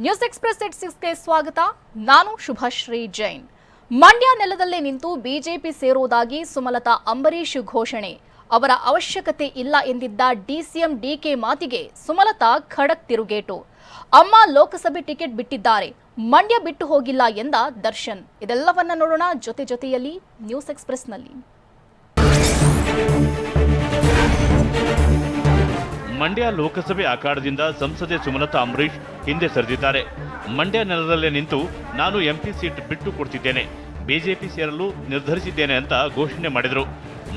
News express ಎಟ್ 6ಗೆ ಸ್ವಾಗತ. ನಾನು ಶುಭಶ್ರೀ ಜೈನ್. ಮಂಡ್ಯ ನೆಲದಲ್ಲೇ ನಿಂತು ಬಿಜೆಪಿ ಸೇರುವುದಾಗಿ ಸುಮಲತಾ ಅಂಬರೀಶ್ ಘೋಷಣೆ. ಅವರ ಅವಶ್ಯಕತೆ ಇಲ್ಲ ಎಂದಿದ್ದ ಡಿಸಿಎಂ ಡಿಕೆ ಮಾತಿಗೆ ಸುಮಲತಾ ಖಡಕ್ ತಿರುಗೇಟು. ಅಮ್ಮ ಲೋಕಸಭೆ ಟಿಕೆಟ್ ಬಿಟ್ಟಿದ್ದಾರೆ, ಮಂಡ್ಯ ಬಿಟ್ಟು ಹೋಗಿಲ್ಲ ಎಂದ ದರ್ಶನ್. ಇದೆಲ್ಲವನ್ನ ನೋಡೋಣ ಜೊತೆಯಲ್ಲಿ ನ್ಯೂಸ್ ಎಕ್ಸ್‌ಪ್ರೆಸ್ನಲ್ಲಿ. ಮಂಡ್ಯ ಲೋಕಸಭೆ ಅಖಾಡದಿಂದ ಸಂಸದೆ ಸುಮಲತಾ ಅಂಬರೀಶ್ ಹಿಂದೆ ಸರಿದಿದ್ದಾರೆ. ಮಂಡ್ಯ ನೆಲದಲ್ಲೇ ನಿಂತು ನಾನು ಎಂಪಿ ಸೀಟ್ ಬಿಟ್ಟು ಕೊಡ್ತಿದ್ದೇನೆ, ಬಿಜೆಪಿ ಸೇರಲು ನಿರ್ಧರಿಸಿದ್ದೇನೆ ಅಂತ ಘೋಷಣೆ ಮಾಡಿದರು.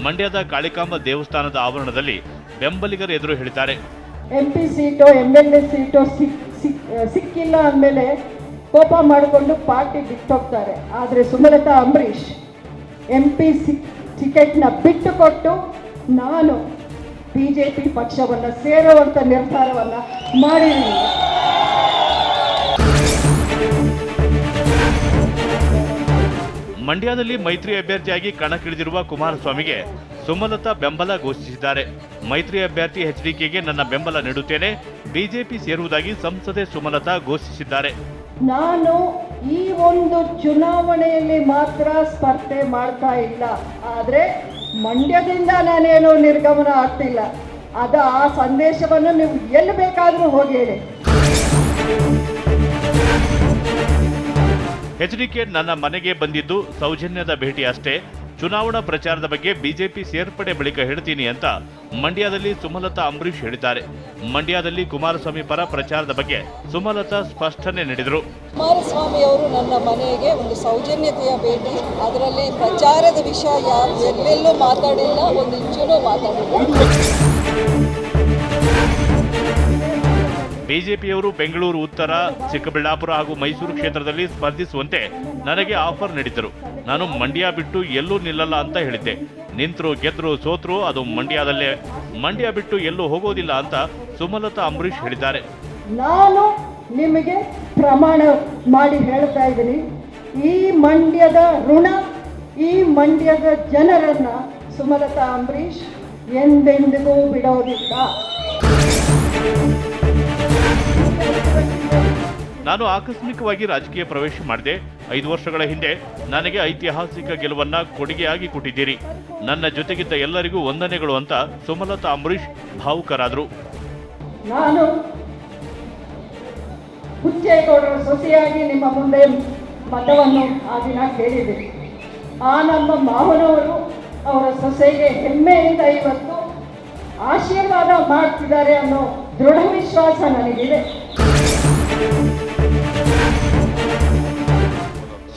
ಮಂಡ್ಯದ ಕಾಳಿಕಾಂಬ ದೇವಸ್ಥಾನದ ಆವರಣದಲ್ಲಿ ಬೆಂಬಲಿಗರ ಎದುರು ಹೇಳಿದ್ದಾರೆ. ಎಂಪಿ ಸೀಟು MLA ಸೀಟು ಸಿಕ್ಕಿಲ್ಲ ಅಂದಮೇಲೆ ಕೋಪ ಮಾಡಿಕೊಂಡು ಪಾರ್ಟಿ ಬಿಟ್ಟೋಗ್ತಾರೆ. ಆದರೆ ಸುಮಲತಾ ಅಂಬರೀಶ್ MP ಟಿಕೆಟ್ನ ಬಿಟ್ಟು ಕೊಟ್ಟು ನಾನು ಬಿಜೆಪಿ ಪಕ್ಷವನ್ನು ಸೇರುವಂತ ನಿರ್ಧಾರವನ್ನ ಮಾಡಿದ್ದೀನಿ. ಮಂಡ್ಯದಲ್ಲಿ ಮೈತ್ರಿ ಅಭ್ಯರ್ಥಿಯಾಗಿ ಕಣಕ್ಕಿಳಿದಿರುವ ಕುಮಾರಸ್ವಾಮಿಗೆ ಸುಮಲತಾ ಬೆಂಬಲ ಘೋಷಿಸಿದ್ದಾರೆ. ಮೈತ್ರಿ ಅಭ್ಯರ್ಥಿ HDKಗೆ ನನ್ನ ಬೆಂಬಲ ನೀಡುತ್ತೇನೆ, ಬಿಜೆಪಿ ಸೇರುವುದಾಗಿ ಸಂಸದೆ ಸುಮಲತಾ ಘೋಷಿಸಿದ್ದಾರೆ. ನಾನು ಈ ಒಂದು ಚುನಾವಣೆಯಲ್ಲಿ ಮಾತ್ರ ಸ್ಪರ್ಧೆ ಮಾಡ್ತಾ ಇಲ್ಲ, ಆದ್ರೆ ಮಂಡ್ಯದಿಂದ ನಾನೇನು ನಿರ್ಗಮನ ಆಗ್ತಿಲ್ಲ. ಆ ಸಂದೇಶವನ್ನು ನೀವು ಎಲ್ಲಿ ಬೇಕಾದರೂ ಹೋಗಿ ಹೇಳಿ. HDK ನನ್ನ ಮನೆಗೆ ಬಂದಿದ್ದು ಸೌಜನ್ಯದ ಭೇಟಿ ಅಷ್ಟೇ, ಚುನಾವಣಾ ಪ್ರಚಾರದ ಬಗ್ಗೆ ಬಿಜೆಪಿ ಸೇರ್ಪಡೆ ಬಳಿಕ ಹೇಳ್ತೀನಿ ಅಂತ ಮಂಡ್ಯದಲ್ಲಿ ಸುಮಲತಾ ಅಂಬರೀಶ್ ಹೇಳಿದ್ದಾರೆ. ಮಂಡ್ಯದಲ್ಲಿ ಕುಮಾರಸ್ವಾಮಿ ಪರ ಪ್ರಚಾರದ ಬಗ್ಗೆ ಸುಮಲತಾ ಸ್ಪಷ್ಟನೆ ನೀಡಿದರು. ಕುಮಾರಸ್ವಾಮಿ ಅವರು ನನ್ನ ಮನೆಗೆ ಒಂದು ಸೌಜನ್ಯತೆಯ ಭೇಟಿ, ಅದರಲ್ಲಿ ಪ್ರಚಾರದ ವಿಷಯ ಯಾರು ಎಲ್ಲೆಲ್ಲೂ ಮಾತಾಡಿಲ್ಲ, ಒಂದು ಇಂಚೂನು ಮಾತಾಡಿಲ್ಲ. ಬಿಜೆಪಿಯವರು ಬೆಂಗಳೂರು ಉತ್ತರ, ಚಿಕ್ಕಬಳ್ಳಾಪುರ ಹಾಗೂ ಮೈಸೂರು ಕ್ಷೇತ್ರದಲ್ಲಿ ಸ್ಪರ್ಧಿಸುವಂತೆ ನನಗೆ ಆಫರ್ ನೀಡಿದ್ದರು. ನಾನು ಮಂಡ್ಯ ಬಿಟ್ಟು ಎಲ್ಲೂ ನಿಲ್ಲಲ್ಲ ಅಂತ ಹೇಳಿದ್ದೆ. ನಿಂತರು ಗೆದ್ರು ಸೋತ್ರು ಅದು ಮಂಡ್ಯದಲ್ಲೇ, ಮಂಡ್ಯ ಬಿಟ್ಟು ಎಲ್ಲೂ ಹೋಗೋದಿಲ್ಲ ಅಂತ ಸುಮಲತಾ ಅಂಬರೀಶ್ ಹೇಳಿದ್ದಾರೆ. ನಾನು ನಿಮಗೆ ಪ್ರಮಾಣ ಮಾಡಿ ಹೇಳ್ತಾ ಇದ್ದೀನಿ, ಈ ಮಂಡ್ಯದ ಋಣ, ಈ ಮಂಡ್ಯದ ಜನರನ್ನ ಸುಮಲತಾ ಅಂಬರೀಶ್ ಎಂದೆಂದಿಗೂ ಬಿಡೋದಿಲ್ಲ. ನಾನು ಆಕಸ್ಮಿಕವಾಗಿ ರಾಜಕೀಯ ಪ್ರವೇಶ ಮಾಡಿದೆ. 5 ವರ್ಷಗಳ ಹಿಂದೆ ನನಗೆ ಐತಿಹಾಸಿಕ ಗೆಲುವನ್ನ ಕೊಡುಗೆಯಾಗಿ ಕೊಟ್ಟಿದ್ದೀರಿ. ನನ್ನ ಜೊತೆಗಿದ್ದ ಎಲ್ಲರಿಗೂ ವಂದನೆಗಳು ಅಂತ ಸುಮಲತಾ ಅಂಬರೀಶ್ ಭಾವುಕರಾದರು. ನಾನು ಹುಚ್ಚೇಗೌಡರ ಸೊಸೆಯಾಗಿ ನಿಮ್ಮ ಮುಂದೆ ಮತವನ್ನು ಆ ದಿನ ಕೇಳಿದೆ. ಆ ನಮ್ಮ ಮಾವನವರು ಅವರ ಸೊಸೆಗೆ ಹೆಮ್ಮೆಯಿಂದ ಇವತ್ತು ಆಶೀರ್ವಾದ ಮಾಡ್ತಿದ್ದಾರೆ ಅನ್ನೋ ದೃಢ ವಿಶ್ವಾಸ ನನಗಿದೆ.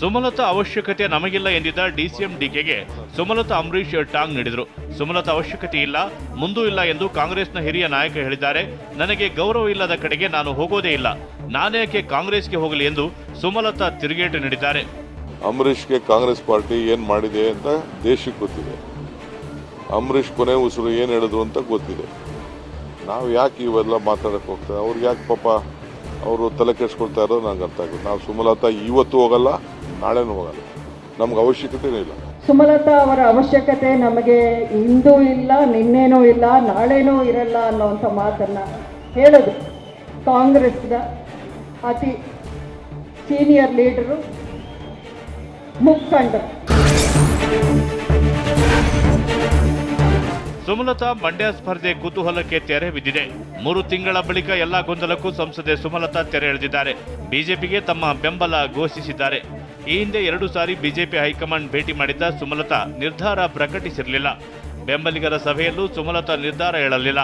ಸುಮಲತಾ ಅವಶ್ಯಕತೆ ನಮಗಿಲ್ಲ ಎಂದಿದ್ದ ಡಿಸಿಎಂ ಡಿಕೆಗೆ ಸುಮಲತಾ ಅಂಬರೀಶ್ ಟಾಂಗ್ ನೀಡಿದರು. ಸುಮಲತಾ ಅವಶ್ಯಕತೆ ಇಲ್ಲ, ಮುಂದೂ ಇಲ್ಲ ಎಂದು ಕಾಂಗ್ರೆಸ್ನ ಹಿರಿಯ ನಾಯಕ ಹೇಳಿದ್ದಾರೆ. ನನಗೆ ಗೌರವ ಇಲ್ಲದ ಕಡೆಗೆ ನಾನು ಹೋಗೋದೇ ಇಲ್ಲ, ನಾನೇಕೆ ಕಾಂಗ್ರೆಸ್ಗೆ ಹೋಗಲಿ ಎಂದು ಸುಮಲತಾ ತಿರುಗೇಟು ನೀಡಿದ್ದಾರೆ. ಅಂಬರೀಷ್ಗೆ ಕಾಂಗ್ರೆಸ್ ಪಾರ್ಟಿ ಏನು ಮಾಡಿದೆ ಅಂತ ದೇಶಕ್ಕೆ ಗೊತ್ತಿದೆ. ಅಂಬರೀಷ್ ಕೊನೆ ಉಸಿರು ಏನು ಹೇಳಿದ್ರು ಅಂತ ಗೊತ್ತಿದೆ. ನಾವು ಯಾಕೆ ಇವೆಲ್ಲ ಮಾತಾಡಕ್ಕೆ ಹೋಗ್ತಾರೆ? ಅವ್ರಿಗೆ ಯಾಕೆ ಪಾಪ ಅವರು ತಲೆ ಕೆಡಿಸ್ಕೊಳ್ತಾ ಇರೋದು ನಂಗೆ ಅರ್ಥ ಆಗುತ್ತೆ. ನಾವು ಸುಮಲತಾ ಇವತ್ತು ಹೋಗಲ್ಲ, ನಾಳೆನೂ ಹೋಗಲ್ಲ, ನಮ್ಗೆ ಅವಶ್ಯಕತೆನೂ ಇಲ್ಲ. ಸುಮಲತಾ ಅವರ ಅವಶ್ಯಕತೆ ನಮಗೆ ಇಂದೂ ಇಲ್ಲ, ನಿನ್ನೆನೂ ಇಲ್ಲ, ನಾಳೆನೂ ಇರಲ್ಲ ಅನ್ನೋಂಥ ಮಾತನ್ನ ಹೇಳೋದು ಕಾಂಗ್ರೆಸ್ನ ಅತಿ ಸೀನಿಯರ್ ಲೀಡರು, ಮುಖಂಡರು. ಸುಮಲತಾ ಮಂಡ್ಯ ಸ್ಪರ್ಧೆ ಕುತೂಹಲಕ್ಕೆ ತೆರೆ ಬಿದ್ದಿದೆ. 3 ತಿಂಗಳ ಬಳಿಕ ಎಲ್ಲಾ ಗೊಂದಲಕ್ಕೂ ಸಂಸದೆ ಸುಮಲತಾ ತೆರೆ ಎಳೆದಿದ್ದಾರೆ. ಬಿಜೆಪಿಗೆ ತಮ್ಮ ಬೆಂಬಲ ಘೋಷಿಸಿದ್ದಾರೆ. ಈ ಹಿಂದೆ 2 ಸಾರಿ ಬಿಜೆಪಿ ಹೈಕಮಾಂಡ್ ಭೇಟಿ ಮಾಡಿದ್ದ ಸುಮಲತಾ ನಿರ್ಧಾರ ಪ್ರಕಟಿಸಿರಲಿಲ್ಲ. ಬೆಂಬಲಿಗರ ಸಭೆಯಲ್ಲೂ ಸುಮಲತಾ ನಿರ್ಧಾರ ಹೇಳಲಿಲ್ಲ.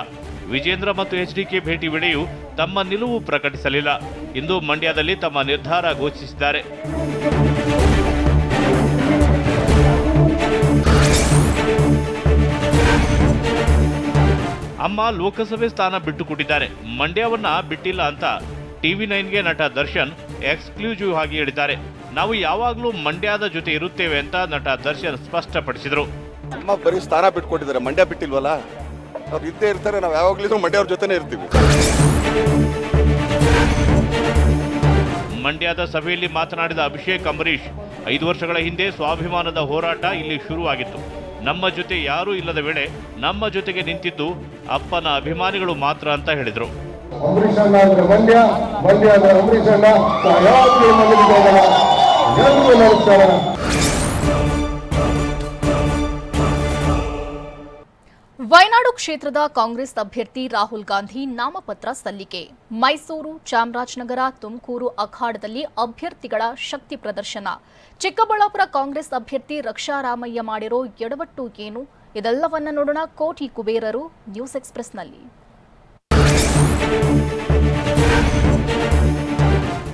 ವಿಜೇಂದ್ರ ಮತ್ತು HDK ಭೇಟಿ ವೇಳೆಯೂ ತಮ್ಮ ನಿಲುವು ಪ್ರಕಟಿಸಲಿಲ್ಲ. ಇಂದು ಮಂಡ್ಯದಲ್ಲಿ ತಮ್ಮ ನಿರ್ಧಾರ ಘೋಷಿಸಿದ್ದಾರೆ. ಅಮ್ಮ ಲೋಕಸಭೆ ಸ್ಥಾನ ಬಿಟ್ಟುಕೊಟ್ಟಿದ್ದಾರೆ, ಮಂಡ್ಯವನ್ನ ಬಿಟ್ಟಿಲ್ಲ ಅಂತ TV9ಗೆ ನಟ ದರ್ಶನ್ ಎಕ್ಸ್ಕ್ಲೂಸಿವ್ ಆಗಿ ಹೇಳಿದ್ದಾರೆ. ನಾವು ಯಾವಾಗಲೂ ಮಂಡ್ಯದ ಜೊತೆ ಇರುತ್ತೇವೆ ಅಂತ ನಟ ದರ್ಶನ್ ಸ್ಪಷ್ಟಪಡಿಸಿದರು. ಅಮ್ಮ ಬರೀ ಸ್ಥಾನ ಬಿಟ್ಕೊಟ್ಟಿದ್ದಾರೆ, ಮಂಡ್ಯ ಬಿಟ್ಟಿಲ್ವಲ್ಲ, ಅವ್ರು ಇದ್ದೇ ಇರ್ತಾರೆ, ನಾವು ಯಾವಾಗಲೂ ಮಂಡ್ಯವ್ರ ಜೊತೆನೇ ಇರ್ತೀವಿ. ಮಂಡ್ಯದ ಸಭೆಯಲ್ಲಿ ಮಾತನಾಡಿದ ಅಭಿಷೇಕ್ ಅಂಬರೀಶ್, 5 ವರ್ಷಗಳ ಹಿಂದೆ ಸ್ವಾಭಿಮಾನದ ಹೋರಾಟ ಇಲ್ಲಿ ಶುರುವಾಗಿತ್ತು. ನಮ್ಮ ಜೊತೆ ಯಾರೂ ಇಲ್ಲದ ವೇಳೆ ನಮ್ಮ ಜೊತೆಗೆ ನಿಂತಿದ್ದು ಅಪ್ಪನ ಅಭಿಮಾನಿಗಳು ಮಾತ್ರ ಅಂತ ಹೇಳಿದರು. ಅಂಬರೀಷ್ ಅಣ್ಣ ಅಂದ್ರೆ ಮಂಡ್ಯ, ಮಂಡ್ಯ ಅಂದ್ರೆ ಅಂಬರೀಷ್ ಅಣ್ಣ. ಯಾವತ್ತೂ ಮಂದಿರ ಎಲ್ರಿಗೂ ನಮಸ್ಕಾರ. ವಯನಾಡು ಕ್ಷೇತ್ರದ ಕಾಂಗ್ರೆಸ್ ಅಭ್ಯರ್ಥಿ ರಾಹುಲ್ ಗಾಂಧಿ ನಾಮಪತ್ರ ಸಲ್ಲಿಕೆ. ಮೈಸೂರು, ಚಾಮರಾಜನಗರ, ತುಮಕೂರು ಅಖಾಡದಲ್ಲಿ ಅಭ್ಯರ್ಥಿಗಳ ಶಕ್ತಿ ಪ್ರದರ್ಶನ. ಚಿಕ್ಕಬಳ್ಳಾಪುರ ಕಾಂಗ್ರೆಸ್ ಅಭ್ಯರ್ಥಿ ರಕ್ಷಾರಾಮಯ್ಯ ಮಾಡಿರೋ ಎಡವಟ್ಟು ಏನು? ಇದೆಲ್ಲವನ್ನ ನೋಡೋಣ ಕೋಟಿ ಕುಬೇರರು ನ್ಯೂಸ್ ಎಕ್ಸ್‌ಪ್ರೆಸ್ನಲ್ಲಿ.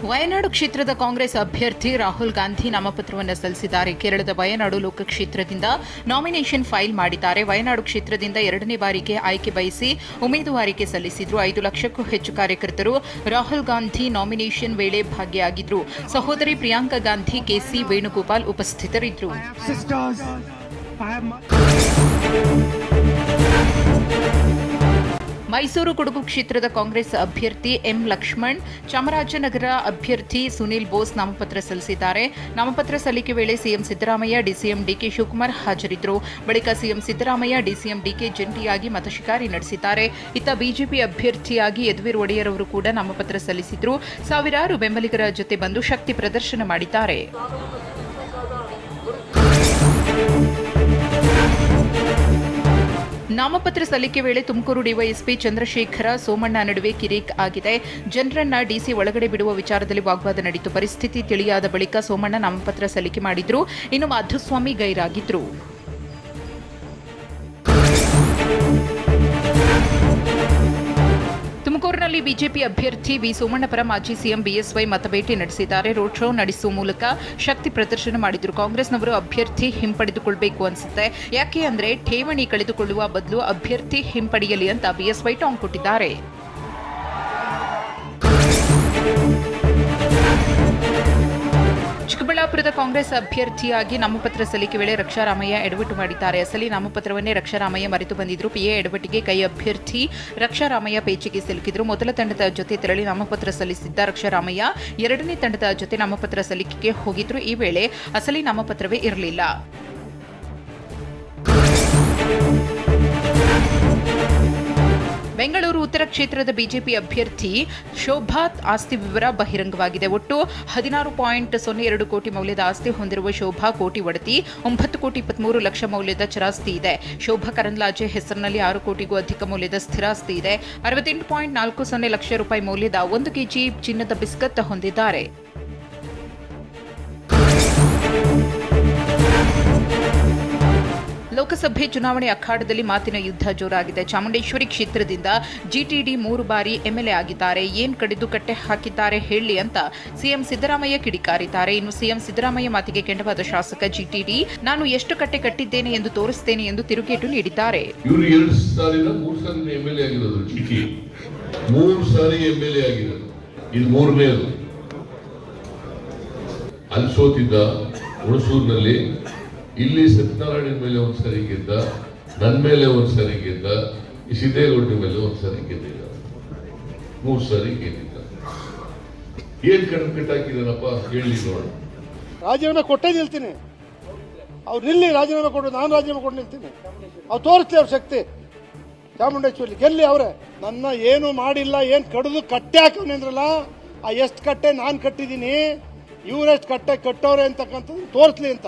ವಯನಾಡು ಕ್ಷೇತ್ರದ ಕಾಂಗ್ರೆಸ್ ಅಭ್ಯರ್ಥಿ ರಾಹುಲ್ ಗಾಂಧಿ ನಾಮಪತ್ರವನ್ನು ಸಲ್ಲಿಸಿದ್ದಾರೆ. ಕೇರಳದ ವಯನಾಡು ಲೋಕಕ್ಷೇತ್ರದಿಂದ ನಾಮಿನೇಷನ್ ಫೈಲ್ ಮಾಡಿದ್ದಾರೆ. ವಯನಾಡು ಕ್ಷೇತ್ರದಿಂದ 2ನೇ ಬಾರಿಗೆ ಆಯ್ಕೆ ಬಯಸಿ ಉಮೇದುವಾರಿಕೆ ಸಲ್ಲಿಸಿದ್ರು. 5 ಲಕ್ಷಕ್ಕೂ ಹೆಚ್ಚು ಕಾರ್ಯಕರ್ತರು ರಾಹುಲ್ ಗಾಂಧಿ ನಾಮಿನೇಷನ್ ವೇಳೆ ಭಾಗಿಯಾಗಿದ್ರು. ಸಹೋದರಿ ಪ್ರಿಯಾಂಕಾ ಗಾಂಧಿ, ಕೆಸಿ ವೇಣುಗೋಪಾಲ್ ಉಪಸ್ಥಿತರಿದ್ದರು. ಮೈಸೂರು ಕೊಡಗು ಕ್ಷೇತ್ರದ ಕಾಂಗ್ರೆಸ್ ಅಭ್ಯರ್ಥಿ ಎಂ ಲಕ್ಷ್ಮಣ್, ಚಾಮರಾಜನಗರ ಅಭ್ಯರ್ಥಿ ಸುನೀಲ್ ಬೋಸ್ ನಾಮಪತ್ರ ಸಲ್ಲಿಸಿದ್ದಾರೆ. ನಾಮಪತ್ರ ಸಲ್ಲಿಕೆ ವೇಳೆ CM Siddaramaiah, DCM DK Shivakumar ಹಾಜರಿದ್ದರು. ಬಳಿಕ ಸಿಎಂ ಸಿದ್ದರಾಮಯ್ಯ, ಡಿಸಿಎಂ ಡಿಕೆ ಜಂಟಿಯಾಗಿ ಮತಶಿಕಾರಿ ನಡೆಸಿದ್ದಾರೆ. ಇತ್ತ ಬಿಜೆಪಿ ಅಭ್ಯರ್ಥಿಯಾಗಿ ಯದುವೀರ್ ಒಡೆಯರ್ ಅವರು ಕೂಡ ನಾಮಪತ್ರ ಸಲ್ಲಿಸಿದ್ರು. ಸಾವಿರಾರು ಬೆಂಬಲಿಗರ ಜೊತೆ ಬಂದು ಶಕ್ತಿ ಪ್ರದರ್ಶನ ಮಾಡಿದ್ದಾರೆ. ನಾಮಪತ್ರ ಸಲ್ಲಿಕೆ ವೇಳೆ ತುಮಕೂರು ಡಿವೈಎಸ್ಪಿ ಚಂದ್ರಶೇಖರ ಸೋಮಣ್ಣ ನಡುವೆ ಕಿರಿಕ್ ಆಗಿದೆ. ಜನರನ್ನ ಡಿಸಿ ಒಳಗಡೆ ಬಿಡುವ ವಿಚಾರದಲ್ಲಿ ವಾಗ್ವಾದ ನಡೆಯಿತು. ಪರಿಸ್ಥಿತಿ ತಿಳಿಯಾದ ಬಳಿಕ ಸೋಮಣ್ಣ ನಾಮಪತ್ರ ಸಲ್ಲಿಕೆ ಮಾಡಿದ್ರು. ಇನ್ನು ಮಾಧುಸ್ವಾಮಿ ಗೈರಾಗಿದ್ರು. ತುಮಕೂರಿನಲ್ಲಿ ಬಿಜೆಪಿ ಅಭ್ಯರ್ಥಿ ವಿ ಸೋಮಣ್ಣ ಪರ ಮಾಜಿ ಸಿಎಂ ಬಿಎಸ್ವೈ ಮತಬೇಟೆ ನಡೆಸಿದ್ದಾರೆ. ರೋಡ್ ಶೋ ನಡೆಸುವ ಮೂಲಕ ಶಕ್ತಿ ಪ್ರದರ್ಶನ ಮಾಡಿದ್ರು. ಕಾಂಗ್ರೆಸ್ನವರು ಅಭ್ಯರ್ಥಿ ಹಿಂಪಡೆದುಕೊಳ್ಳಬೇಕು ಅನ್ಸುತ್ತೆ, ಯಾಕೆ ಅಂದ್ರೆ ಠೇವಣಿ ಕಳೆದುಕೊಳ್ಳುವ ಬದಲು ಅಭ್ಯರ್ಥಿ ಹಿಂಪಡೆಯಲಿ ಅಂತ ಬಿಎಸ್ವೈ ಟಾಂಗ್ ಕೊಟ್ಟಿದ್ದಾರೆ. ಚಿಕ್ಕಬಳ್ಳಾಪುರದ ಕಾಂಗ್ರೆಸ್ ಅಭ್ಯರ್ಥಿಯಾಗಿ ನಾಮಪತ್ರ ಸಲ್ಲಿಕೆ ವೇಳೆ ರಕ್ಷಾರಾಮಯ್ಯ ಎಡವಟ್ಟು ಮಾಡಿದ್ದಾರೆ. ಅಸಲಿ ನಾಮಪತ್ರವನ್ನೇ ರಕ್ಷಾರಾಮಯ್ಯ ಮರೆತು ಬಂದಿದ್ರು. ಪಿಎ ಎಡವಟ್ಟಿಗೆ ಕೈ ಅಭ್ಯರ್ಥಿ ರಕ್ಷಾರಾಮಯ್ಯ ಪೇಚಿಗೆ ಸಿಲುಕಿದ್ರು. ಮೊದಲ ತಂಡದ ಜೊತೆ ತೆರಳಿ ನಾಮಪತ್ರ ಸಲ್ಲಿಸಿದ್ದ ರಕ್ಷಾರಾಮಯ್ಯ 2ನೇ ತಂಡದ ಜೊತೆ ನಾಮಪತ್ರ ಸಲ್ಲಿಕೆಗೆ ಹೋಗಿದ್ರು. ಈ ವೇಳೆ ಅಸಲಿ ನಾಮಪತ್ರವೇ ಇರಲಿಲ್ಲ. ಬೆಂಗಳೂರು ಉತ್ತರ ಕ್ಷೇತ್ರದ ಬಿಜೆಪಿ ಅಭ್ಯರ್ಥಿ ಶೋಭಾ ಆಸ್ತಿ ವಿವರ ಬಹಿರಂಗವಾಗಿದೆ. ಒಟ್ಟು 16.02 ಕೋಟಿ ಮೌಲ್ಯದ ಆಸ್ತಿ ಹೊಂದಿರುವ ಶೋಭಾ ಕೋಟಿ ಒಡತಿ. 9,23 ಲಕ್ಷ ಮೌಲ್ಯದ ಚರಾಸ್ತಿ ಇದೆ. ಶೋಭಾ ಕರಂದ್ಲಾಜೆ ಹೆಸರಿನಲ್ಲಿ 6 ಕೋಟಿಗೂ ಅಧಿಕ ಮೌಲ್ಯದ ಸ್ಥಿರಾಸ್ತಿ ಇದೆ. 68.40 ಲಕ್ಷ ರೂಪಾಯಿ ಮೌಲ್ಯದ 1 ಕೆಜಿ ಚಿನ್ನದ ಬಿಸ್ಕತ್ ಹೊಂದಿದ್ದಾರೆ. ಲೋಕಸಭೆ ಚುನಾವಣೆ ಅಖಾಡದಲ್ಲಿ ಮಾತಿನ ಯುದ್ಧ ಜೋರಾಗಿದೆ. ಚಾಮುಂಡೇಶ್ವರಿ ಕ್ಷೇತ್ರದಿಂದ ಜಿಟಿಡಿ 3 ಬಾರಿ ಎಂಎಲ್ಎ ಆಗಿದ್ದಾರೆ. ಏನ್ ಕಡಿದು ಕಟ್ಟೆ ಹಾಕಿದ್ದಾರೆ ಹೇಳಿ ಅಂತ ಸಿಎಂ ಸಿದ್ದರಾಮಯ್ಯ ಕಿಡಿಕಾರಿದ್ದಾರೆ. ಇನ್ನು ಸಿಎಂ ಸಿದ್ದರಾಮಯ್ಯ ಮಾತಿಗೆ ಕೆಂಡವಾದ ಶಾಸಕ ಜಿಟಿಡಿ, ನಾನು ಎಷ್ಟು ಕಟ್ಟೆ ಕಟ್ಟಿದ್ದೇನೆ ಎಂದು ತೋರಿಸುತ್ತೇನೆ ಎಂದು ತಿರುಗೇಟು ನೀಡಿದ್ದಾರೆ. ಇವರು 2 ಸಾರಿನ 3 ಸಾರಿ ಎಂಎಲ್ಎ ಆಗಿರೋದು. ಜಿಟಿ 3 ಸಾರಿ ಎಂಎಲ್ಎ ಆಗಿರೋದು. ಇದು 3ನೇದು. ಅಲ್ಲಿ ಸೋತಿದ್ದ ಹುಣಸೂರಿನಲ್ಲಿ. ಇಲ್ಲಿ ಸತ್ಯನಾರಾಯಣ ಮೇಲೆ ಒಂದ್ಸರಿ ಗೆದ್ದ, ನನ್ನ ಮೇಲೆ ಒಂದ್ಸರಿ ಗೆದ್ದ, ಈ ಸಿದ್ದೇಗೌಡ ಮೇಲೆ ಒಂದ್ಸರಿ ಗೆದ್ದಿಲ್ಲ. 3 ಸಾರಿ ಗೆದ್ದಿದ್ದ. ಏನ್ ಕಟ್ಟಾಕಿದಾನಪ್ಪ ಹೇಳಿ ನೋಡ. ರಾಜೀನಾಮೆ ಕೊಟ್ಟೇ ನಿಲ್ತೀನಿ. ಅವ್ರು ನಿಲ್ಲಿ ರಾಜೀನಾಮೆ ಕೊಟ್ಟು ನಾನು ರಾಜೀನಾಮೆ ಕೊಟ್ಟು ನಿಲ್ತೀನಿ. ಅವ್ರು ತೋರಿಸ್ಲಿ ಅವ್ರ ಶಕ್ತಿ. ಚಾಮುಂಡೇಶ್ವರಿ ಗೆಲ್ಲಿ ಅವರೇ. ನನ್ನ ಏನು ಮಾಡಿಲ್ಲ, ಏನು ಕಡಿದು ಕಟ್ಟೆ ಹಾಕೋನೇಂದ್ರಲ್ಲ, ಆ ಎಷ್ಟು ಕಟ್ಟೆ ನಾನು ಕಟ್ಟಿದ್ದೀನಿ, ಇವರೆಷ್ಟು ಕಟ್ಟೆ ಕಟ್ಟವ್ರೆ ಅಂತಕ್ಕಂಥದ್ದು ತೋರಿಸ್ಲಿ ಅಂತ.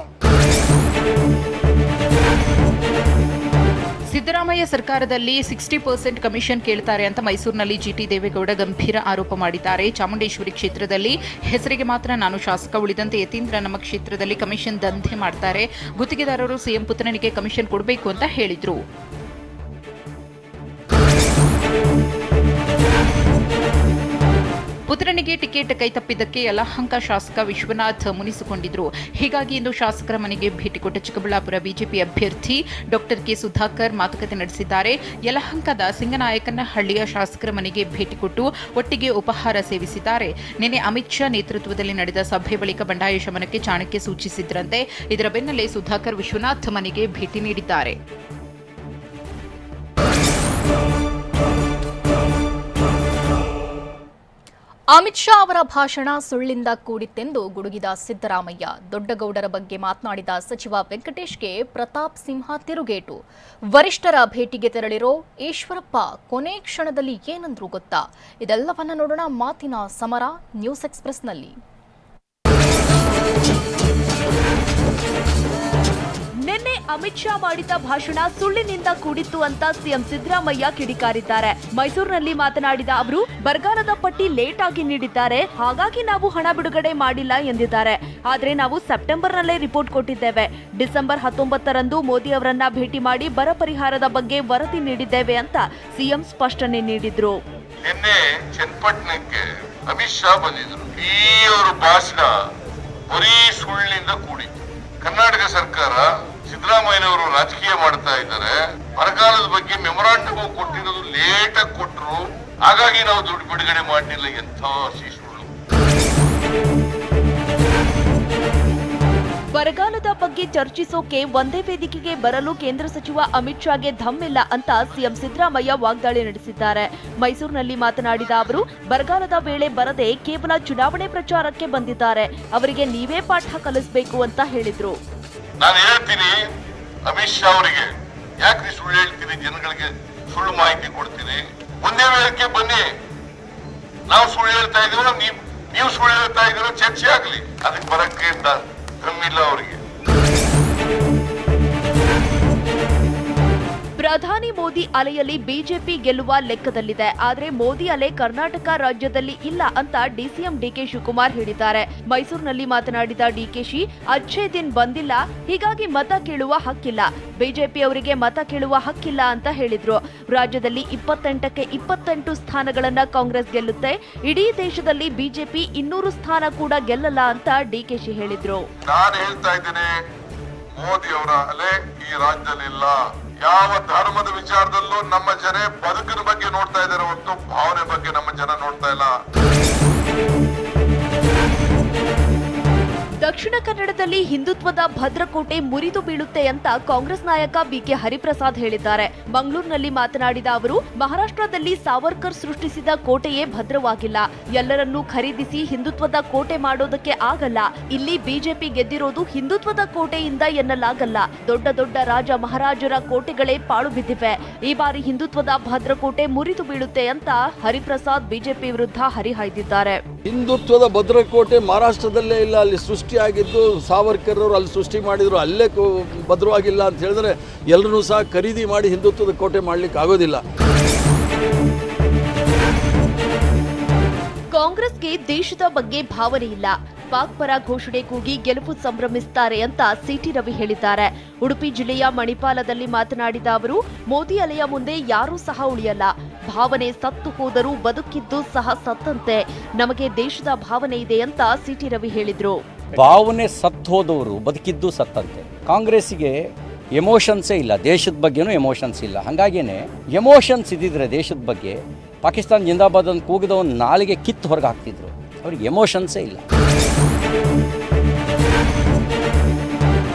ಸಿದ್ದರಾಮಯ್ಯ ಸರ್ಕಾರದಲ್ಲಿ 60% ಕಮಿಷನ್ ಕೇಳ್ತಾರೆ ಅಂತ ಮೈಸೂರಿನಲ್ಲಿ ಜಿಟಿ ದೇವೇಗೌಡ ಗಂಭೀರ ಆರೋಪ ಮಾಡಿದ್ದಾರೆ. ಚಾಮುಂಡೇಶ್ವರಿ ಕ್ಷೇತ್ರದಲ್ಲಿ ಹೆಸರಿಗೆ ಮಾತ್ರ ನಾನು ಶಾಸಕ, ಉಳಿದಂತೆ ಯತೀಂದ್ರ ನಮ್ಮ ಕ್ಷೇತ್ರದಲ್ಲಿ ಕಮಿಷನ್ ದಂಧೆ ಮಾಡ್ತಾರೆ. ಗುತ್ತಿಗೆದಾರರು ಸಿಎಂ ಪುತ್ರನಿಗೆ ಕಮಿಷನ್ ಕೊಡಬೇಕು ಅಂತ ಹೇಳಿದ್ರು. ಪುತ್ರನಿಗೆ ಟಿಕೆಟ್ ಕೈತಪ್ಪಿದ್ದಕ್ಕೆ ಯಲಹಂಕ ಶಾಸಕ ವಿಶ್ವನಾಥ್ ಮುನಿಸಿಕೊಂಡಿದ್ರು. ಹೀಗಾಗಿ ಇಂದು ಶಾಸಕರ ಮನೆಗೆ ಭೇಟಿ ಕೊಟ್ಟ ಚಿಕ್ಕಬಳ್ಳಾಪುರ ಬಿಜೆಪಿ ಅಭ್ಯರ್ಥಿ ಡಾಕ್ಟರ್ ಕೆ ಸುಧಾಕರ್ ಮಾತುಕತೆ ನಡೆಸಿದ್ದಾರೆ. ಯಲಹಂಕದ ಸಿಂಗನಾಯಕನಹಳ್ಳಿಯ ಶಾಸಕರ ಮನೆಗೆ ಭೇಟಿ ಕೊಟ್ಟು ಒಟ್ಟಿಗೆ ಉಪಹಾರ ಸೇವಿಸಿದ್ದಾರೆ. ನಿನ್ನೆ ಅಮಿತ್ ಶಾ ನೇತೃತ್ವದಲ್ಲಿ ನಡೆದ ಸಭೆ ಬಳಿಕ ಬಂಡಾಯ ಶಮನಕ್ಕೆ ಚಾಣಕ್ಯ ಸೂಚಿಸಿದ್ರಂತೆ. ಇದರ ಬೆನ್ನಲ್ಲೇ ಸುಧಾಕರ್ ವಿಶ್ವನಾಥ್ ಮನೆಗೆ ಭೇಟಿ ನೀಡಿದ್ದಾರೆ. ಅಮಿತ್ ಶಾ ಅವರ ಭಾಷಣ ಸುಳ್ಳಿಂದ ಕೂಡಿತ್ತೆಂದು ಗುಡುಗಿದ ಸಿದ್ದರಾಮಯ್ಯ. ದೊಡ್ಡಗೌಡರ ಬಗ್ಗೆ ಮಾತನಾಡಿದ ಸಚಿವ ವೆಂಕಟೇಶ್ಗೆ ಪ್ರತಾಪ್ ಸಿಂಹ ತಿರುಗೇಟು. ವರಿಷ್ಠರ ಭೇಟಿಗೆ ತೆರಳಿರೋ ಈಶ್ವರಪ್ಪ ಕೊನೆ ಕ್ಷಣದಲ್ಲಿ ಏನಂದ್ರು ಗೊತ್ತಾ? ಇದೆಲ್ಲವನ್ನ ನೋಡೋಣ ಮಾತಿನ ಸಮರ ನ್ಯೂಸ್ ಎಕ್ಸ್‌ಪ್ರೆಸ್‌ನಲ್ಲಿ. ನಿನ್ನೆ ಅಮಿತ್ ಶಾ ಮಾಡಿದ ಭಾಷಣ ಸುಳ್ಳಿನಿಂದ ಕೂಡಿತ್ತು ಅಂತ ಸಿಎಂ ಸಿದ್ದರಾಮಯ್ಯ ಕಿಡಿಕಾರಿದ್ದಾರೆ. ಮೈಸೂರಿನಲ್ಲಿ ಮಾತನಾಡಿದ ಅವರು ಬರಗಾಲದ ಪಟ್ಟಿ ಲೇಟ್ ಆಗಿ ನೀಡಿದ್ದಾರೆ, ಹಾಗಾಗಿ ನಾವು ಹಣ ಬಿಡುಗಡೆ ಮಾಡಿಲ್ಲ ಎಂದಿದ್ದಾರೆ. ಆದರೆ ನಾವು ಸೆಪ್ಟೆಂಬರ್ನಲ್ಲೇ ರಿಪೋರ್ಟ್ ಕೊಟ್ಟಿದ್ದೇವೆ. ಡಿಸೆಂಬರ್ 19ರಂದು ಮೋದಿ ಅವರನ್ನ ಭೇಟಿ ಮಾಡಿ ಬರ ಪರಿಹಾರದ ಬಗ್ಗೆ ವರದಿ ನೀಡಿದ್ದೇವೆ ಅಂತ ಸಿಎಂ ಸ್ಪಷ್ಟನೆ ನೀಡಿದ್ರು. ನಿನ್ನೆ ಚನ್ನಪಟ್ಟಣಕ್ಕೆ ಅಮಿತ್ ಶಾ ಬಂದಿದ್ರು. ಈ ಅವರ ಭಾಷಣ ಬರೀ ಸುಳ್ಳಿನಿಂದ ಕೂಡಿತ್ತು. ಕರ್ನಾಟಕ ಸರ್ಕಾರ ಸಿದ್ದರಾಮಯ್ಯನವರು ರಾಜಕೀಯ ಮಾಡ್ತಾ ಇದ್ದಾರೆ. ಬರಗಾಲದ ಬಗ್ಗೆ ಮೆಮೊರಾಂಡಮ್ ಕೊಟ್ಟಿರೋದು ಲೇಟ್ ಆಗಿ ಕೊಟ್ಟರು, ಹಾಗಾಗಿ ನಾವು ದುಡ್ಡು ಬಿಡುಗಡೆ ಮಾಡಲಿಲ್ಲ. ಎಂಥ ಸುಳ್ಳು. ಬರಗಾಲದ ಬಗ್ಗೆ ಚರ್ಚಿಸೋಕೆ ಒಂದೇ ವೇದಿಕೆಗೆ ಬರಲು ಕೇಂದ್ರ ಸಚಿವ ಅಮಿತ್ ಶಾಗೆ ಧಮ್ಮಿಲ್ಲ ಅಂತ ಸಿಎಂ ಸಿದ್ದರಾಮಯ್ಯ ವಾಗ್ದಾಳಿ ನಡೆಸಿದ್ದಾರೆ. ಮೈಸೂರಿನಲ್ಲಿ ಮಾತನಾಡಿದ ಅವರು ಬರಗಾಲದ ವೇಳೆ ಬರದೆ ಕೇವಲ ಚುನಾವಣೆ ಪ್ರಚಾರಕ್ಕೆ ಬಂದಿದ್ದಾರೆ, ಅವರಿಗೆ ನೀವೇ ಪಾಠ ಕಲಿಸಬೇಕು ಅಂತ ಹೇಳಿದ್ರು. ನಾನು ಹೇಳ್ತೀನಿ ಅಮಿತ್ ಶಾ ಅವರಿಗೆ, ಯಾಕೆ ಸುಳ್ಳು ಹೇಳ್ತೀನಿ, ಜನಗಳಿಗೆ ಸುಳ್ಳು ಮಾಹಿತಿ ಕೊಡ್ತೀನಿ. ಒಂದೇ ವೇಳೆಗೆ ಬನ್ನಿ, ನಾವು ಸುಳ್ಳು ಹೇಳ್ತಾ ಇದೀವೋ ನೀವು ಸುಳ್ಳು ಹೇಳ್ತಾ ಇದೀರೋ ಚರ್ಚೆ ಆಗ್ಲಿ. ಅದಕ್ಕೆ ಬರಕ್ಕೆ ಕ್ರಮಿಲ್ಲ ಅವರಿಗೆ. ಪ್ರಧಾನಿ ಮೋದಿ ಅಲೆಯಲ್ಲಿ ಬಿಜೆಪಿ ಗೆಲ್ಲುವ ಲೆಕ್ಕದಲ್ಲಿದೆ. ಆದರೆ ಮೋದಿ ಅಲೆ ಕರ್ನಾಟಕ ರಾಜ್ಯದಲ್ಲಿ ಇಲ್ಲ ಅಂತ ಡಿಸಿಎಂ ಡಿಕೆ ಶಿವಕುಮಾರ್ ಹೇಳಿದ್ದಾರೆ. ಮೈಸೂರಿನಲ್ಲಿ ಮಾತನಾಡಿದ ಡಿಕೆಶಿ, ಅಚ್ಚೇ ದಿನ್ ಬಂದಿಲ್ಲ, ಹೀಗಾಗಿ ಮತ ಕೇಳುವ ಹಕ್ಕಿಲ್ಲ, ಬಿಜೆಪಿ ಅವರಿಗೆ ಮತ ಕೇಳುವ ಹಕ್ಕಿಲ್ಲ ಅಂತ ಹೇಳಿದ್ರು. ರಾಜ್ಯದಲ್ಲಿ 28ಕ್ಕೆ 28 ಸ್ಥಾನಗಳನ್ನ ಕಾಂಗ್ರೆಸ್ ಗೆಲ್ಲುತ್ತೆ, ಇಡೀ ದೇಶದಲ್ಲಿ ಬಿಜೆಪಿ 200 ಸ್ಥಾನ ಕೂಡ ಗೆಲ್ಲಲ್ಲ ಅಂತ ಡಿಕೆಶಿ ಹೇಳಿದ್ರು. ನಾನು ಹೇಳ್ತಾ ಇದ್ದೇನೆ, ಮೋದಿ ಅವರ ಅಲೆ ಈ ರಾಜ್ಯದಲ್ಲಿ ಇಲ್ಲ. ಯಾವ ಧರ್ಮದ ವಿಚಾರದಲ್ಲೂ ನಮ್ಮ ಜನ ಬದುಕಿನ ಬಗ್ಗೆ ನೋಡ್ತಾ ಇದ್ದಾರೆ ಹೊರತು ಭಾವನೆ ಬಗ್ಗೆ ನಮ್ಮ ಜನ ನೋಡ್ತಾ ಇಲ್ಲ. ದಕ್ಷಿಣ ಕನ್ನಡದಲ್ಲಿ ಹಿಂದುತ್ವದ ಭದ್ರಕೋಟೆ ಮುರಿದು ಬೀಳುತ್ತೆ ಅಂತ ಕಾಂಗ್ರೆಸ್ ನಾಯಕ ಬಿಕೆ ಹರಿಪ್ರಸಾದ್ ಹೇಳಿದ್ದಾರೆ. ಮಂಗಳೂರಿನಲ್ಲಿ ಮಾತನಾಡಿದ ಅವರು, ಮಹಾರಾಷ್ಟ್ರದಲ್ಲಿ ಸಾವರ್ಕರ್ ಸೃಷ್ಟಿಸಿದ ಕೋಟೆಯೇ ಭದ್ರವಾಗಿಲ್ಲ, ಎಲ್ಲರನ್ನೂ ಖರೀದಿಸಿ ಹಿಂದುತ್ವದ ಕೋಟೆ ಮಾಡೋದಕ್ಕೆ ಆಗಲ್ಲ. ಇಲ್ಲಿ ಬಿಜೆಪಿ ಗೆದ್ದಿರೋದು ಹಿಂದುತ್ವದ ಕೋಟೆಯಿಂದ ಎನ್ನಲಾಗಲ್ಲ, ದೊಡ್ಡ ದೊಡ್ಡ ರಾಜ ಮಹಾರಾಜರ ಕೋಟೆಗಳೇ ಪಾಳು ಬಿದ್ದಿವೆ. ಈ ಬಾರಿ ಹಿಂದುತ್ವದ ಭದ್ರಕೋಟೆ ಮುರಿದು ಬೀಳುತ್ತೆ ಅಂತ ಹರಿಪ್ರಸಾದ್ ಬಿಜೆಪಿ ವಿರುದ್ಧ ಹರಿಹಾಯ್ದಿದ್ದಾರೆ. ಹಿಂದುತ್ವದ ಭದ್ರಕೋಟೆ ಮಹಾರಾಷ್ಟ್ರದಲ್ಲೇ ಇಲ್ಲ, ಅಲ್ಲಿ ಸೃಷ್ಟಿಯಾಗಿದ್ದು ಸಾವರ್ಕರ್ ಅವರು ಅಲ್ಲಿ ಸೃಷ್ಟಿ ಮಾಡಿದ್ರು, ಅಲ್ಲೇ ಭದ್ರವಾಗಿಲ್ಲ ಅಂತ ಹೇಳಿದ್ರೆ ಎಲ್ಲರೂ ಸಹ ಖರೀದಿ ಮಾಡಿ ಹಿಂದುತ್ವದ ಕೋಟೆ ಮಾಡಲಿಕ್ಕೆ ಆಗೋದಿಲ್ಲ. ಕಾಂಗ್ರೆಸ್ಗೆ ದೇಶದ ಬಗ್ಗೆ ಭಾವನೆ ಇಲ್ಲ, ಪಾಕ್ ಪರ ಘೋಷಣೆ ಕೂಗಿ ಗೆಲುವು ಸಂಭ್ರಮಿಸುತ್ತಾರೆ ಅಂತ ಸಿಟಿ ರವಿ ಹೇಳಿದ್ದಾರೆ. ಉಡುಪಿ ಜಿಲ್ಲೆಯ ಮಣಿಪಾಲದಲ್ಲಿ ಮಾತನಾಡಿದ ಅವರು, ಮೋದಿ ಅಲೆಯ ಮುಂದೆ ಯಾರೂ ಸಹ ಉಳಿಯಲ್ಲ, ಭಾವನೆ ಸತ್ತು ಹೋದರೂ ಬದುಕಿದ್ದು ಸಹ ಸತ್ತಂತೆ, ನಮಗೆ ದೇಶದ ಭಾವನೆ ಇದೆ ಅಂತ ಸಿಟಿ ರವಿ ಹೇಳಿದ್ರು. ಭಾವನೆ ಸತ್ತು ಹೋದವರು ಬದುಕಿದ್ದು ಸತ್ತಂತೆ. ಕಾಂಗ್ರೆಸ್ಸಿಗೆ ಎಮೋಷನ್ಸೇ ಇಲ್ಲ, ದೇಶದ ಬಗ್ಗೆನೂ ಎಮೋಷನ್ಸ್ ಇಲ್ಲ. ಹಾಗಾಗಿನೇ ಎಮೋಷನ್ಸ್ ಇದ್ದಿದ್ರೆ ದೇಶದ ಬಗ್ಗೆ ಪಾಕಿಸ್ತಾನ ಜಿಂದಾಬಾದ್ ಅಂತ ಕೂಗಿದವನ್ನ ನಾಲಿಗೆ ಕಿತ್ತು ಹೊರಗೆ ಹಾಕ್ತಿದ್ರು. ಅವ್ರಿಗೆ ಎಮೋಷನ್ಸೇ ಇಲ್ಲ.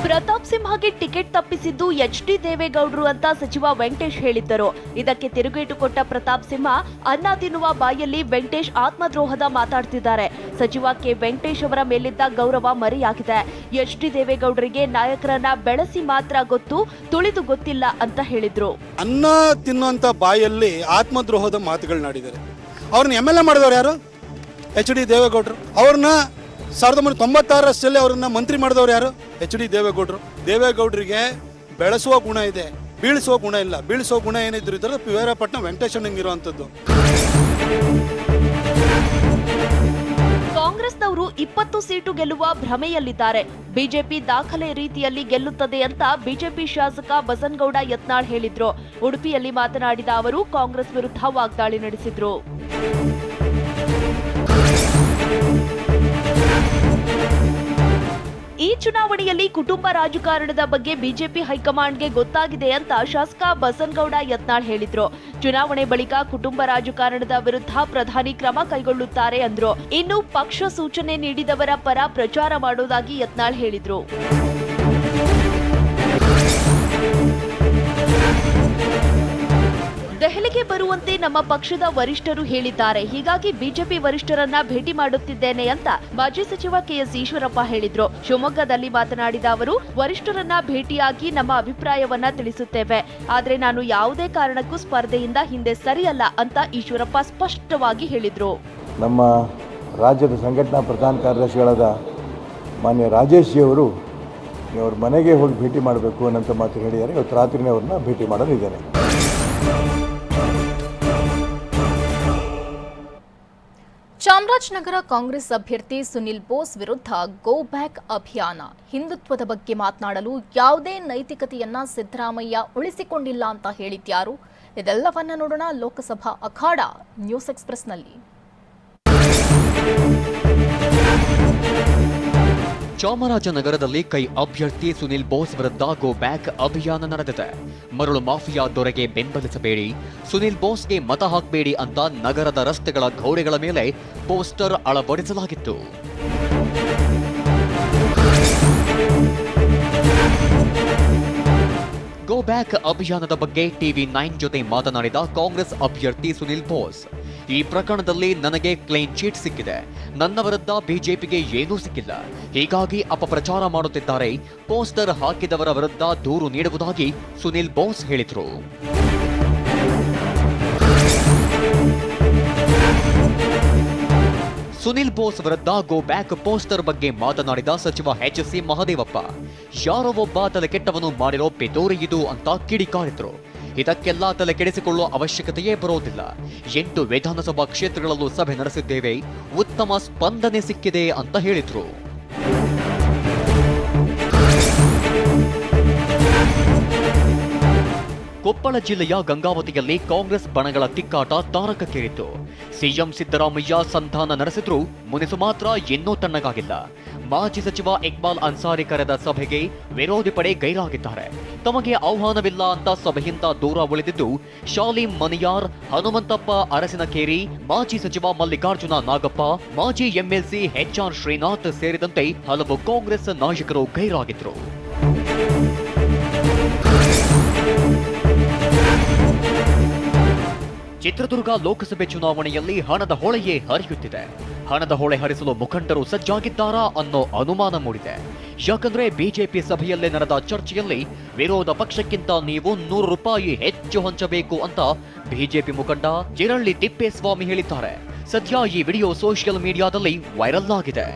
ಪ್ರತಾಪ್ ಸಿಂಹಗೆ ಟಿಕೆಟ್ ತಪ್ಪಿಸಿದ್ದು ಎಚ್.ಡಿ. ದೇವೇಗೌಡರು ಅಂತ ಸಚಿವ ವೆಂಕಟೇಶ್ ಹೇಳಿದ್ದರು. ಇದಕ್ಕೆ ತಿರುಗೇಟು ಕೊಟ್ಟ ಪ್ರತಾಪ್ ಸಿಂಹ, ಅನ್ನ ತಿನ್ನುವ ಬಾಯಲ್ಲಿ ವೆಂಕಟೇಶ್ ಆತ್ಮದ್ರೋಹದ ಮಾತಾಡ್ತಿದ್ದಾರೆ. ಸಚಿವ ಕೆ ವೆಂಕಟೇಶ್ ಅವರ ಮೇಲಿದ್ದ ಗೌರವ ಮರೆಯಾಗಿದೆ. ಎಚ್.ಡಿ. ದೇವೇಗೌಡರಿಗೆ ನಾಯಕರನ್ನ ಬೆಳೆಸಿ ಮಾತ್ರ ಗೊತ್ತು, ತುಳಿದು ಗೊತ್ತಿಲ್ಲ ಅಂತ ಹೇಳಿದ್ರು. ಅನ್ನ ತಿನ್ನುವಂತ ಬಾಯಲ್ಲಿ ಆತ್ಮದ್ರೋಹದ ಮಾತುಗಳನ್ನಾಡಿದ್ದಾರೆ. ಅವ್ರನ್ನ MLA ಮಾಡಿದವರು ಯಾರು? ಎಚ್.ಡಿ. ದೇವೇಗೌಡರು. ಅವ್ರನ್ನ 1996 ಅವರನ್ನ ಮಂತ್ರಿ ಮಾಡಿದವರು ಯಾರು? ಎಚ್.ಡಿ. ದೇವೇಗೌಡರು. ದೇವೇಗೌಡರಿಗೆ ಬೆಳೆಸುವ ಗುಣ ಇದೆ, ಬೀಳಿಸುವ ಗುಣ ಇಲ್ಲ. ಬೀಳಿಸುವ ಗುಣ ಏನಿದ್ರು ಇದ್ರೆ ವೀರಪಟ್ಟಣ ವೆಂಕಟೇಶಣ್ಣಂಗಿರುವಂಥದ್ದು. ಕಾಂಗ್ರೆಸ್ನವರು 20 ಸೀಟು ಗೆಲ್ಲುವ ಭ್ರಮೆಯಲ್ಲಿದ್ದಾರೆ. ಬಿಜೆಪಿ ದಾಖಲೆ ರೀತಿಯಲ್ಲಿ ಗೆಲ್ಲುತ್ತದೆ ಅಂತ ಬಿಜೆಪಿ ಶಾಸಕ ಬಸನಗೌಡ ಯತ್ನಾಳ್ ಹೇಳಿದ್ರು. ಉಡುಪಿಯಲ್ಲಿ ಮಾತನಾಡಿದ ಅವರು ಕಾಂಗ್ರೆಸ್ ವಿರುದ್ಧ ವಾಗ್ದಾಳಿ ನಡೆಸಿದ್ರು. ಈ ಚುನಾವಣೆಯಲ್ಲಿ ಕುಟುಂಬ ರಾಜಕಾರಣದ ಬಗ್ಗೆ ಬಿಜೆಪಿ ಹೈಕಮಾಂಡ್ಗೆ ಗೊತ್ತಾಗಿದೆ ಅಂತ ಶಾಸಕ ಬಸನಗೌಡ ಯತ್ನಾಳ್ ಹೇಳಿದ್ರು. ಚುನಾವಣೆ ಬಳಿಕ ಕುಟುಂಬ ರಾಜಕಾರಣದ ವಿರುದ್ಧ ಪ್ರಧಾನಿ ಕ್ರಮ ಕೈಗೊಳ್ಳುತ್ತಾರೆ ಅಂದ್ರು. ಇನ್ನು ಪಕ್ಷ ಸೂಚನೆ ನೀಡಿದವರ ಪರ ಪ್ರಚಾರ ಮಾಡೋದಾಗಿ ಯತ್ನಾಳ್ ಹೇಳಿದ್ರು. ದೆಹಲಿ ಇಲ್ಲಿಗೆ ಬರುವಂತೆ ನಮ್ಮ ಪಕ್ಷದ ವರಿಷ್ಠರು ಹೇಳಿದ್ದಾರೆ. ಹೀಗಾಗಿ ಬಿಜೆಪಿ ವರಿಷ್ಠರನ್ನ ಭೇಟಿ ಮಾಡುತ್ತಿದ್ದೇನೆ ಅಂತ ಮಾಜಿ ಸಚಿವ ಕೆಎಸ್ ಈಶ್ವರಪ್ಪ ಹೇಳಿದ್ರು. ಶಿವಮೊಗ್ಗದಲ್ಲಿ ಮಾತನಾಡಿದ ಅವರು, ವರಿಷ್ಠರನ್ನ ಭೇಟಿಯಾಗಿ ನಮ್ಮ ಅಭಿಪ್ರಾಯವನ್ನ ತಿಳಿಸುತ್ತೇವೆ. ಆದ್ರೆ ನಾನು ಯಾವುದೇ ಕಾರಣಕ್ಕೂ ಸ್ಪರ್ಧೆಯಿಂದ ಹಿಂದೆ ಸರಿಯಲ್ಲ ಅಂತ ಈಶ್ವರಪ್ಪ ಸ್ಪಷ್ಟವಾಗಿ ಹೇಳಿದ್ರು. ನಮ್ಮ ರಾಜ್ಯದ ಸಂಘಟನಾ ಪ್ರಧಾನ ಕಾರ್ಯದರ್ಶಿಗಳಾದ ಮಾನ್ಯ ರಾಜೇಶ್ ಜಿ ಅವರು ಅವ್ರ ಮನೆಗೆ ಹೋಗಿ ಭೇಟಿ ಮಾಡಬೇಕು ಅನ್ನೋಂಥ ಮಾತು ಹೇಳಿದ್ದಾರೆ. ಇವತ್ತು ರಾತ್ರಿನೇ ಅವ್ರನ್ನ ಭೇಟಿ ಮಾಡಲಿದ್ದೇನೆ. ಚಾಮರಾಜನಗರ ಕಾಂಗ್ರೆಸ್ ಅಭ್ಯರ್ಥಿ ಸುನಿಲ್ ಬೋಸ್ ವಿರುದ್ಧ ಗೋ ಬ್ಯಾಕ್ ಅಭಿಯಾನ. ಹಿಂದುತ್ವದ ಬಗ್ಗೆ ಮಾತನಾಡಲು ಯಾವುದೇ ನೈತಿಕತೆಯನ್ನ ಸಿದ್ದರಾಮಯ್ಯ ಉಳಿಸಿಕೊಂಡಿಲ್ಲ ಅಂತ ಹೇಳಿದ್ಯಾರು? ಇದೆಲ್ಲವನ್ನ ನೋಡೋಣ ಲೋಕಸಭಾ ಅಖಾಡ ನ್ಯೂಸ್ ಎಕ್ಸ್‌ಪ್ರೆಸ್ನಲ್ಲಿ. ಚಾಮರಾಜನಗರದಲ್ಲಿ ಕೈ ಅಭ್ಯರ್ಥಿ ಸುನಿಲ್ ಬೋಸ್ ವಿರುದ್ಧ ಗೋ ಬ್ಯಾಕ್ ಅಭಿಯಾನ ನಡೆದಿದೆ. ಮರಳು ಮಾಫಿಯಾ ದೊರೆಗೆ ಬೆಂಬಲಿಸಬೇಡಿ, ಸುನಿಲ್ ಬೋಸ್ಗೆ ಮತ ಹಾಕಬೇಡಿ ಅಂತ ನಗರದ ರಸ್ತೆಗಳ ಗೋಡೆಗಳ ಮೇಲೆ ಪೋಸ್ಟರ್ ಅಳವಡಿಸಲಾಗಿತ್ತು. ಗೋ ಬ್ಯಾಕ್ ಅಭಿಯಾನದ ಬಗ್ಗೆ TV9 ಜೊತೆ ಮಾತನಾಡಿದ ಕಾಂಗ್ರೆಸ್ ಅಭ್ಯರ್ಥಿ ಸುನಿಲ್ ಬೋಸ್, ಈ ಪ್ರಕರಣದಲ್ಲಿ ನನಗೆ ಕ್ಲೀನ್ ಚೀಟ್ ಸಿಕ್ಕಿದೆ. ನನ್ನ ವಿರುದ್ಧ ಬಿಜೆಪಿಗೆ ಏನೂ ಸಿಕ್ಕಿಲ್ಲ. ಹೀಗಾಗಿ ಅಪಪ್ರಚಾರ ಮಾಡುತ್ತಿದ್ದಾರೆ. ಪೋಸ್ಟರ್ ಹಾಕಿದವರ ವಿರುದ್ಧ ದೂರು ನೀಡುವುದಾಗಿ ಸುನಿಲ್ ಬೋಸ್ ಹೇಳಿದರು. ಸುನಿಲ್ ಬೋಸ್ ವಿರುದ್ಧ ಗೋ ಬ್ಯಾಕ್ ಪೋಸ್ಟರ್ ಬಗ್ಗೆ ಮಾತನಾಡಿದ ಸಚಿವ HC ಮಹದೇವಪ್ಪ, ಯಾರೋ ಒಬ್ಬ ತಲೆ ಕೆಟ್ಟವನು ಮಾಡಿರೋ ಪಿತೂರಿ ಇದು ಅಂತ ಕಿಡಿಕಾರಿದ್ರು. ಇದಕ್ಕೆಲ್ಲ ತಲೆ ಕೆಡಿಸಿಕೊಳ್ಳುವ ಅವಶ್ಯಕತೆಯೇ ಬರೋದಿಲ್ಲ. 8 ವಿಧಾನಸಭಾ ಕ್ಷೇತ್ರಗಳಲ್ಲೂ ಸಭೆ ನಡೆಸಿದ್ದೇವೆ, ಉತ್ತಮ ಸ್ಪಂದನೆ ಸಿಕ್ಕಿದೆ ಅಂತ ಹೇಳಿದ್ರು. ಕೊಪ್ಪಳ ಜಿಲ್ಲೆಯ ಗಂಗಾವತಿಯಲ್ಲಿ ಕಾಂಗ್ರೆಸ್ ಬಣಗಳ ತಿಕ್ಕಾಟ ತಾರಕಕ್ಕೇರಿತ್ತು. ಸಿಎಂ ಸಿದ್ದರಾಮಯ್ಯ ಸಂಧಾನ ನಡೆಸಿದ್ರೂ ಮುನಿಸು ಮಾತ್ರ ಇನ್ನೂ ತಣ್ಣಗಾಗಿಲ್ಲ. ಮಾಜಿ ಸಚಿವ ಇಕ್ಬಾಲ್ ಅನ್ಸಾರಿ ಕರೆದ ಸಭೆಗೆ ವಿರೋಧಿ ಪಡೆ ಗೈರಾಗಿದ್ದಾರೆ. ತಮಗೆ ಆಹ್ವಾನವಿಲ್ಲ ಅಂತ ಸಭೆಯಿಂದ ದೂರ ಉಳಿದಿದ್ದು ಶಾಲಿಂ ಮನಿಯಾರ್, ಹನುಮಂತಪ್ಪ ಅರಸಿನಕೇರಿ, ಮಾಜಿ ಸಚಿವ ಮಲ್ಲಿಕಾರ್ಜುನ ನಾಗಪ್ಪ, ಮಾಜಿ MLC HR ಶ್ರೀನಾಥ್ ಸೇರಿದಂತೆ ಹಲವು ಕಾಂಗ್ರೆಸ್ ನಾಯಕರು ಗೈರಾಗಿದ್ರು. ಚಿತ್ರದುರ್ಗ ಲೋಕಸಭೆ ಚುನಾವಣೆಯಲ್ಲಿ ಹಣದ ಹೊಳೆಯೇ ಹರಿಯುತ್ತಿದೆ. ಹಣದ ಹೊಳೆ ಹರಿಸಲು ಮುಖಂಡರು ಸಜ್ಜಾಗಿದ್ದಾರಾ ಅನ್ನೋ ಅನುಮಾನ ಮೂಡಿದೆ. ಯಾಕಂದ್ರೆ ಬಿಜೆಪಿ ಸಭೆಯಲ್ಲೇ ನಡೆದ ಚರ್ಚೆಯಲ್ಲಿ ವಿರೋಧ ಪಕ್ಷಕ್ಕಿಂತ ನೀವು 100 ರೂಪಾಯಿ ಹೆಚ್ಚು ಹಂಚಬೇಕು ಅಂತ ಬಿಜೆಪಿ ಮುಖಂಡ ಜಿರಳ್ಳಿ ತಿಪ್ಪೇಸ್ವಾಮಿ ಹೇಳಿದ್ದಾರೆ. ಸದ್ಯ ಈ ವಿಡಿಯೋ ಸೋಷಿಯಲ್ ಮೀಡಿಯಾದಲ್ಲಿ ವೈರಲ್ ಆಗಿದೆ.